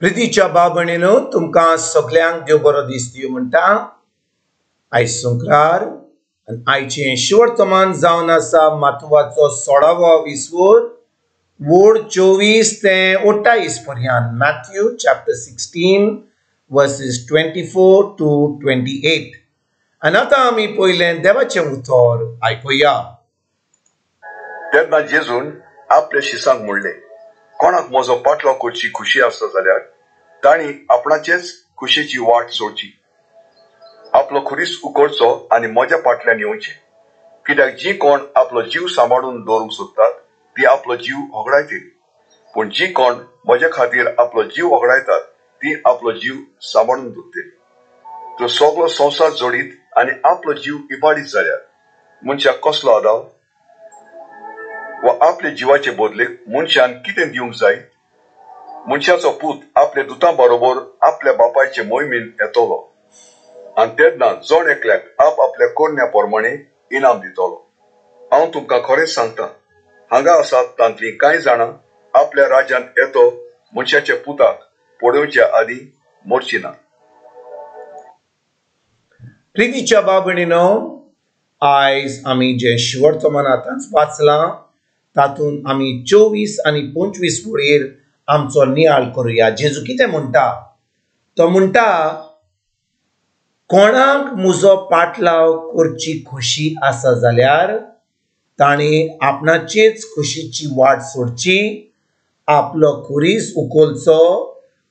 प्रितीच्या बाबणीनो तुमकां सगळ्यांक देव बरो दीस दिवं म्हणटा। आयज शुक्रार आनी आयचें शिवर्तमान जावन आसा मातवाचो 16वो विसवोर वोड 24 ते 28 पर्यंत। Matthew chapter 16 versus 24 to 28। आनी आतां आमी पयलें देवाचें उतर आयकुया। तेन्ना जेजून आपल्या शिसांक म्हणलें, कोणाक म्हजो पाटलो करची खुशी आसा जाल्यार तांणी आपणाचेच खुशेची वाट सोडची, आपलो खुरीस उखडचो आनी म्हज्या फाटल्यान येवचें। कित्याक जी कोण आपलो जीव सांबाळून दवरूंक सोदतात ती आपलो जीव होगडायतली, पूण जी कोण म्हजे खातीर आपलो जीव होगडायतात ती आपलो जीव सांबाळून दवरतली। तो सगळो संवसार जोडीत आनी आपलो जीव इबाडीत जाल्यार मनशाक कसलो आदाव? वा आपल्या जिवाचे बदलेक मनशान कितें दिवंक जाय? मनशाचो पूत आपल्या दुतां बरोबर आपल्या बापायचे मोहिमेन येतलो आनी तेन्ना जण एकल्याक आप आपल्या कोन्या प्रमाणे इनाम दितलो। हांव तुमकां खरेंच सांगता, हांगा आसात तांतलीं कांय जाणां आपल्या राज्यांत येतो मनशाच्या पुताक पळोवच्या आदीं मरची ना। प्रितीच्या बाबणीनो, आयज आमी जे शिवर्तमान आतांच वाचलां तातूंत आमी 24 आनी 25 वळेर आमचो नियाळ करुया। जेजू कितें म्हणटा? तो म्हणटा, कोणाक म्हजो पाटलाव करची खोशी आसा जाल्यार तांणी आपणाचेच खोशेची वाट सोडची, आपलो खुरीस उखलचो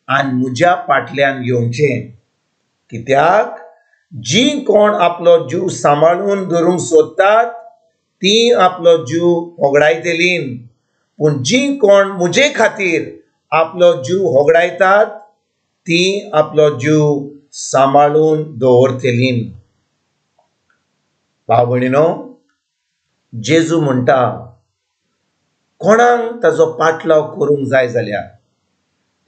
आनी म्हज्या फाटल्यान येवचें। कित्याक जी कोण आपलो जीव सांबाळून दवरूंक सोदतात ती आपलो जीव होगडायतलीं, पूण जी कोण म्हजे खातीर आपलो जीव होगडायतात ती आपलो जीव सांबाळून दवरतलीं। भाव भयणीनो, जेजू म्हणटा, कोणाक ताचो पाटलाव करूंक जाय जाल्यार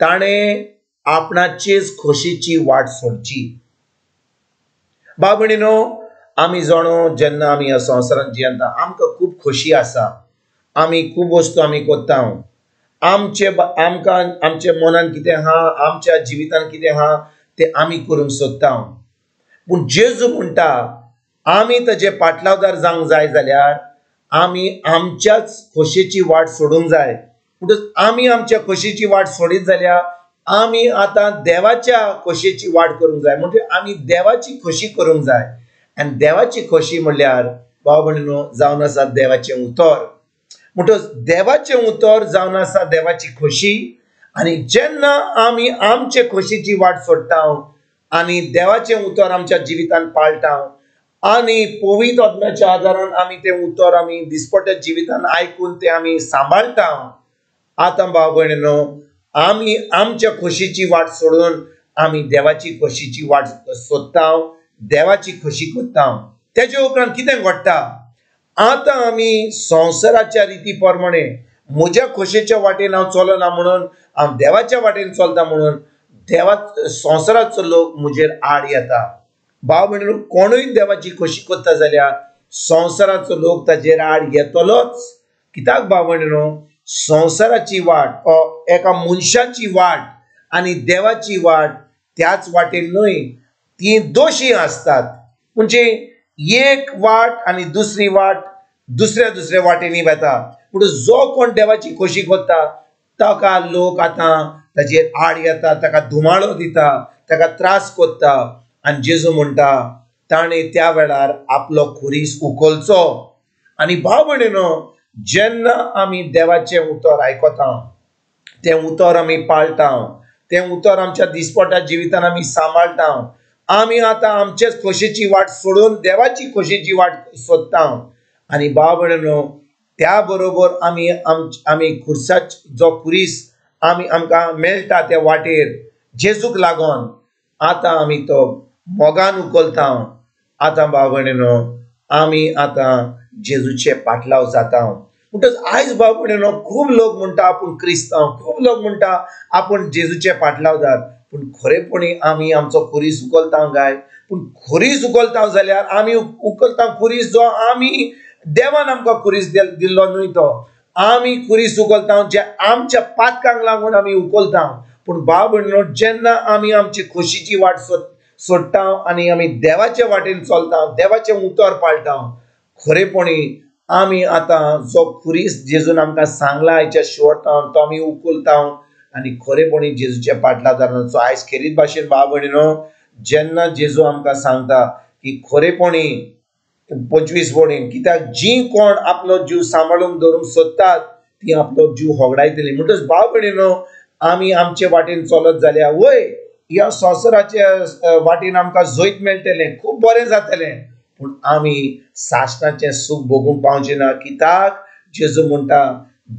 ताणें आपणाचेच खोशेची वाट सोडची। भाव भयणीनो, आमी जाणो जेन्ना आमी ह्या संवसारांत जियेता आमकां खूब खोशी आसा, आमी खूब वस्तू आमी कोत्ता, आमकां आमच्या मनान कितें आहा, आमच्या जिवितान कितें आहा तें आमी करूंक सोदता। पूण जेजू म्हणटा, आमी ताजे पाटलावदार जावंक जाय जाल्यार आमी आमच्याच खोशेची वाट सोडूंक जाय। म्हणटच आमी आमच्या खोशेची वाट सोडीत जाल्यार आमी आतां देवाच्या खोशेची वाट करूंक जाय, म्हणजे आमी देवाची खोशी करूंक जाय। आनी देवाची खोशी म्हणल्यार भाव भयणीनो जावन आसा देवाचें उतर। म्हणटच देवाचें उतर जावन आसा देवाची खोशी। आनी जेन्ना आमी आमचे खोशेची वाट सोडटा आनी देवाचें उतर आमच्या जिवितान पाळटा आनी पवित्र आत्म्याच्या आदारान आमी तें उतर आमी दिसपट्या जिवितान आयकून तें आमी सांबाळटा, आतां भाव भयणीनो आमी आमच्या खोशेची वाट सोडून आमी देवाची खोशेची वाट सोदता, देवाची खोशी करता। तेजे उपरांत कितें घडटा? आतां आमी संवसाराच्या रिती प्रमाणे म्हज्या खोशेच्या वाटेन हांव चलना म्हणून हांव देवाच्या वाटेन चलता म्हणून देवा संवसाराचो लोक म्हजेर आड येता। भाव भयणीनो, कोणूय देवाची खोशी करता जाल्यार संवसाराचो लोक ताजेर आड येतलोच। कित्याक भाव भयणीनो, संवसाराची वाट एका मनशाची वाट आनी देवाची वाट त्याच वाटेन न्हय, ती दोशी आसतात। म्हणजे एक वाट आनी दुसरी वाट दुसऱ्या वाटेनी वता। पूण जो कोण देवाची खोशी करता ताका लोक आतां ताजेर आड येता, ताका धुमाळो दिता, ताका त्रास कोत्ता। आनी जेजू म्हणटा ताणें त्या वेळार आपलो खुरीस उखलचो। आनी भाव भयणीनो, जेन्ना आमी देवाचें उतर आयकता, तें उतर आमी पाळटा, तें उतर आमच्या दिसपट्या जिवितान आमी सांबाळटा, आमी आतां आमचेच खोशेची वाट सोडून देवाची खोशेची वाट सोदता। आनी भाव भयणीनो, त्या बरोबर आमी खुर्साचो जो खुरीस आमकां मेळटा त्या वाटेर जेजूक लागोन आतां आमी तो मोगान उखलता। आतां भाव भयणीनो, आमी आतां जेजूचे पाटलाव जाता। म्हणटच आयज भाव भयणीनो, खूब लोक म्हणटा आपूण क्रिस्तांव, खूब लोक म्हणटा आपूण जेजूचे पाटलावदार, पूण खरेपणी आमी आमचो खुरीस उखलता काय? पूण खुरीस उखलता जाल्यार आमी उखलता खुरीस जो आमी देवान आमकां खुरीस दिल्लो न्हय, तो आमी खुरीस उखलता जे आमच्या पातकांक लागून आमी उखलता। पूण भाव भयणीनो, जेन्ना आमी आमची खोशीची वाट सोडटा आनी आमी देवाच्या वाटेन चलता, देवाचें उतर पाळटा, खरेपणी आमी आतां जो खुरीस जेजून आमकां सांगला आयच्या शिवटान तो आमी उखलता आनी खरेपणी जेजूच्या पाटलादाराचो आयज खेरीत भाशेन भाव भयणीनो, जेन्ना जेजू आमकां सांगता की खरेपणी 25 वडीन, कित्याक जी कोण आपलो जीव सांबाळून दवरूंक सोदतात ती आपलो जीव होगडायतली. म्हणटच भाव भयणीनो, आमी आमचे वाटेन चलत जाल्यार वय ह्या संवसाराच्या वाटेन आमकां जैत मेळटलें, खूब बरें जातलें, पूण आमी सासणाचें सूख भोगूंक पावचें ना. कित्याक जेजू म्हणटा,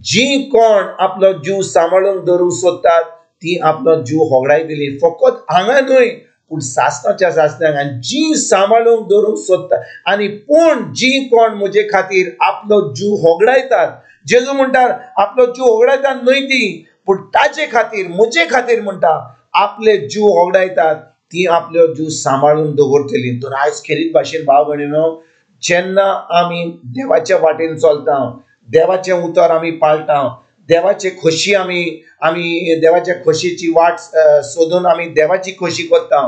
जी कोण आपलो जीव सांबाळून दवरूंक सोदतात ती आपलो जीव होगडायतली. फकत हांगा न्हय, पूण सासणाच्या सासण्याक. आनी जी सांबाळूंक दवरूंक सोदता आनी पूण जी कोण म्हजे खातीर आपलो जीव होगडायतात, जेजू म्हणटा आपलो जीव होगडायतात न्हय ती, पूण ताचे खातीर म्हजे खातीर म्हणटा आपले जीव होगडायतात ती आपलो जीव सांबाळून दवरतली. तर आयज खेरीत भाशेन भाव भयणीनो, जेन्ना आमी देवाच्या वाटेन चलता, देवाचें उतर आमी पाळटा, देवाचे खोशी आमी देवाच्या खोशेची वाट सोदून आमी देवाची खोशी करता,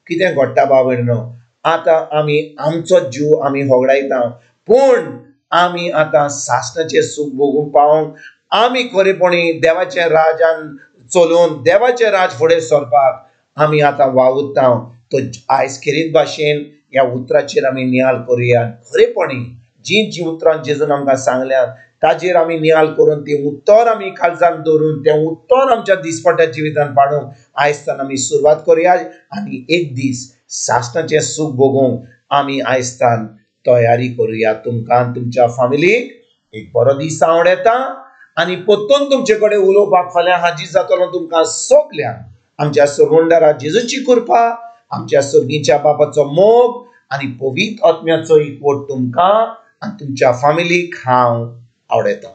कितें घडटा भाव भयणीनो, आतां आमी आमचो जीव आमी होगडायता, पूण आमी आतां सासणाचें सूख भोगूंक पावंक आमी खरेपणी देवाच्या राजान चलून देवाचें राज फुडें सरपाक आमी आतां वावुरता. तो आयज खेरीत भाशेन ह्या उतराचेर आमी नियाळ करुया. खरेपणी जी उतरां जेजून आमकां सांगल्यात ताजेर आमी नियाळ करून ती उतर आमी काळजान दवरून तें उतर आमच्या दिसपट्या जिवितान पाडूंक आयजतान आमी सुरवात करुया आनी एक दीस सासणाचें सूख भोगूंक आमी आयजतान तयारी करुया. तुमकां तुमच्या फॅमिलीक एक बरो दीस हांव येता आनी परतून तुमचे कडेन उलोवपाक फाल्यां हाजीर जातलो. तुमकां सगल्यांक आमच्या सर्वंडारा जेजूची कृपा, आमच्या सर्गीच्या बापाचो मोग आनी पवित्र आत्म्याचो एकवट तुमकां आनी तुमच्या फॅमिलीक हांव आवडयता.